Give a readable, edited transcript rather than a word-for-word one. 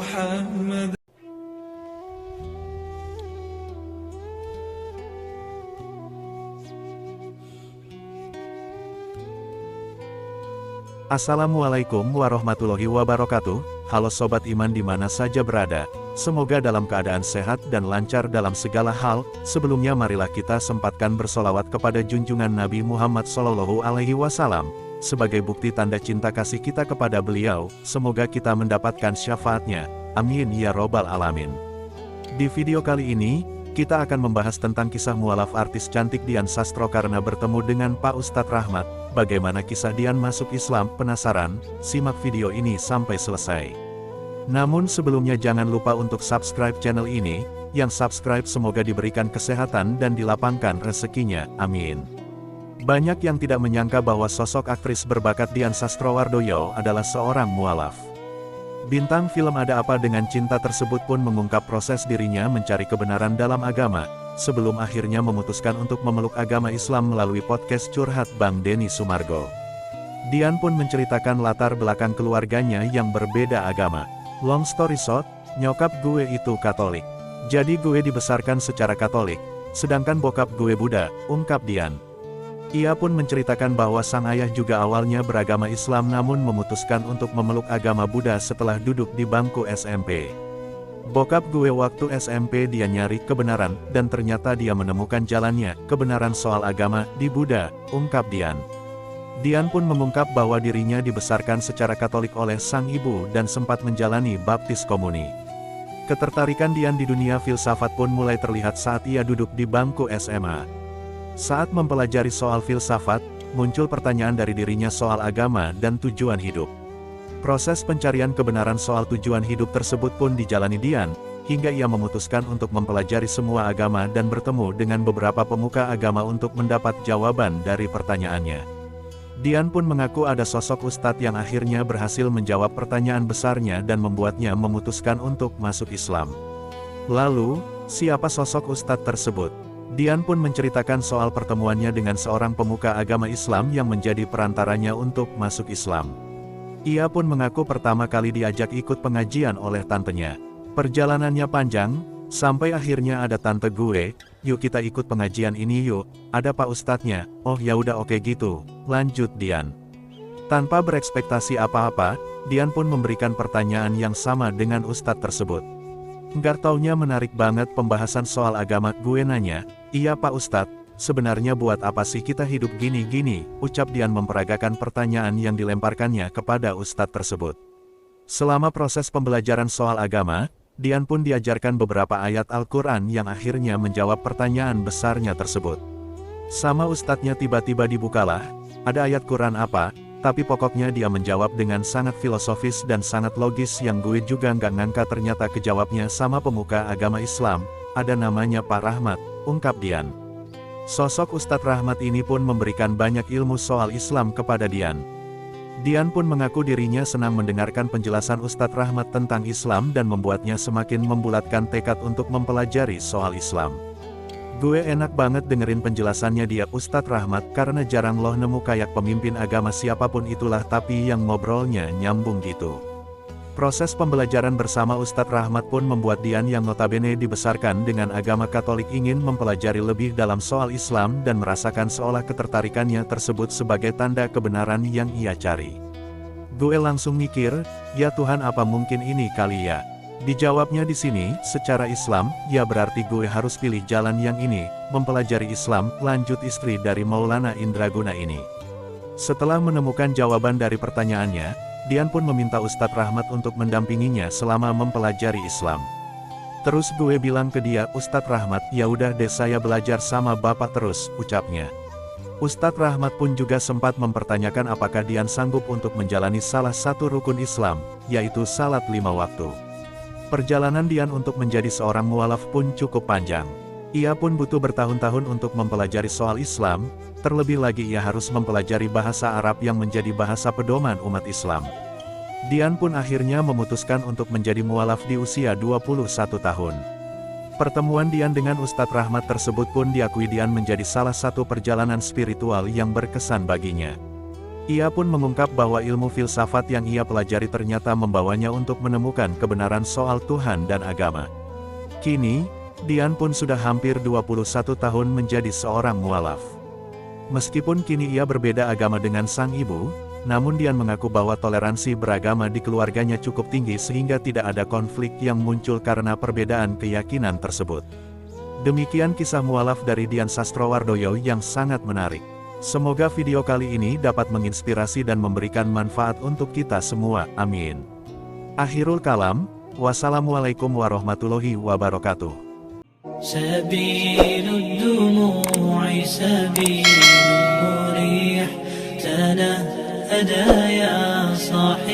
محمد. Assalamualaikum warahmatullahi wabarakatuh. Halo sobat iman di mana saja berada. Semoga dalam keadaan sehat dan lancar dalam segala hal. Sebelumnya marilah kita sempatkan bersolawat kepada junjungan Nabi Muhammad SAW. Sebagai bukti tanda cinta kasih kita kepada beliau, semoga kita mendapatkan syafaatnya. Amin ya robbal alamin. Di video kali ini, kita akan membahas tentang kisah mualaf artis cantik Dian Sastro karena bertemu dengan Pak Ustadz Rahmat. Bagaimana kisah Dian masuk Islam? Penasaran? Simak video ini sampai selesai. Namun sebelumnya jangan lupa untuk subscribe channel ini. Yang subscribe semoga diberikan kesehatan dan dilapangkan rezekinya, amin. Banyak yang tidak menyangka bahwa sosok aktris berbakat Dian Sastrowardoyo adalah seorang mualaf. Bintang film Ada Apa Dengan Cinta tersebut pun mengungkap proses dirinya mencari kebenaran dalam agama, sebelum akhirnya memutuskan untuk memeluk agama Islam melalui podcast Curhat Bang Denny Sumargo. Dian pun menceritakan latar belakang keluarganya yang berbeda agama. Long story short, nyokap gue itu Katolik. Jadi gue dibesarkan secara Katolik, sedangkan bokap gue Buddha, ungkap Dian. Ia pun menceritakan bahwa sang ayah juga awalnya beragama Islam namun memutuskan untuk memeluk agama Buddha setelah duduk di bangku SMP. Bokap gue waktu SMP dia nyari kebenaran, dan ternyata dia menemukan jalannya, kebenaran soal agama, di Buddha, ungkap Dian. Dian pun mengungkap bahwa dirinya dibesarkan secara Katolik oleh sang ibu dan sempat menjalani baptis komuni. Ketertarikan Dian di dunia filsafat pun mulai terlihat saat ia duduk di bangku SMA. Saat mempelajari soal filsafat, muncul pertanyaan dari dirinya soal agama dan tujuan hidup. Proses pencarian kebenaran soal tujuan hidup tersebut pun dijalani Dian, hingga ia memutuskan untuk mempelajari semua agama dan bertemu dengan beberapa pemuka agama untuk mendapat jawaban dari pertanyaannya. Dian pun mengaku ada sosok ustadz yang akhirnya berhasil menjawab pertanyaan besarnya dan membuatnya memutuskan untuk masuk Islam. Lalu, siapa sosok ustadz tersebut? Dian pun menceritakan soal pertemuannya dengan seorang pemuka agama Islam yang menjadi perantaranya untuk masuk Islam. Ia pun mengaku pertama kali diajak ikut pengajian oleh tantenya. Perjalanannya panjang, sampai akhirnya ada tante gue, yuk kita ikut pengajian ini yuk, ada Pak Ustadznya, oh ya udah oke gitu, lanjut Dian. Tanpa berekspektasi apa-apa, Dian pun memberikan pertanyaan yang sama dengan Ustadz tersebut. Nggak taunya menarik banget pembahasan soal agama, gue nanya, iya Pak Ustadz, sebenarnya buat apa sih kita hidup gini-gini, ucap Dian memperagakan pertanyaan yang dilemparkannya kepada Ustadz tersebut. Selama proses pembelajaran soal agama, Dian pun diajarkan beberapa ayat Al-Quran yang akhirnya menjawab pertanyaan besarnya tersebut. Sama Ustadznya tiba-tiba dibukalah, ada ayat Quran apa? Tapi pokoknya dia menjawab dengan sangat filosofis dan sangat logis yang gue juga nggak ngangka ternyata kejawabnya sama pemuka agama Islam, ada namanya Pak Rahmat, ungkap Dian. Sosok Ustadz Rahmat ini pun memberikan banyak ilmu soal Islam kepada Dian. Dian pun mengaku dirinya senang mendengarkan penjelasan Ustadz Rahmat tentang Islam dan membuatnya semakin membulatkan tekad untuk mempelajari soal Islam. Gue enak banget dengerin penjelasannya dia Ustadz Rahmat karena jarang loh nemu kayak pemimpin agama siapapun itulah tapi yang ngobrolnya nyambung gitu. Proses pembelajaran bersama Ustadz Rahmat pun membuat Dian yang notabene dibesarkan dengan agama Katolik ingin mempelajari lebih dalam soal Islam dan merasakan seolah ketertarikannya tersebut sebagai tanda kebenaran yang ia cari. Gue langsung mikir, ya Tuhan apa mungkin ini kali ya? Dijawabnya di sini, secara Islam, ya berarti gue harus pilih jalan yang ini, mempelajari Islam, lanjut istri dari Maulana Indraguna ini. Setelah menemukan jawaban dari pertanyaannya, Dian pun meminta Ustadz Rahmat untuk mendampinginya selama mempelajari Islam. Terus gue bilang ke dia, Ustadz Rahmat, ya udah deh saya belajar sama Bapak terus, ucapnya. Ustadz Rahmat pun juga sempat mempertanyakan apakah Dian sanggup untuk menjalani salah satu rukun Islam, yaitu salat 5 waktu. Perjalanan Dian untuk menjadi seorang mualaf pun cukup panjang. Ia pun butuh bertahun-tahun untuk mempelajari soal Islam, terlebih lagi ia harus mempelajari bahasa Arab yang menjadi bahasa pedoman umat Islam. Dian pun akhirnya memutuskan untuk menjadi mualaf di usia 21 tahun. Pertemuan Dian dengan Ustadz Rahmat tersebut pun diakui Dian menjadi salah satu perjalanan spiritual yang berkesan baginya. Ia pun mengungkap bahwa ilmu filsafat yang ia pelajari ternyata membawanya untuk menemukan kebenaran soal Tuhan dan agama. Kini, Dian pun sudah hampir 21 tahun menjadi seorang mualaf. Meskipun kini ia berbeda agama dengan sang ibu, namun Dian mengaku bahwa toleransi beragama di keluarganya cukup tinggi sehingga tidak ada konflik yang muncul karena perbedaan keyakinan tersebut. Demikian kisah mualaf dari Dian Sastrowardoyo yang sangat menarik. Semoga video kali ini dapat menginspirasi dan memberikan manfaat untuk kita semua, amin. Akhirul kalam, wassalamualaikum warahmatullahi wabarakatuh. سبيل الدموع سبيل مريح تنهدى يا صاحي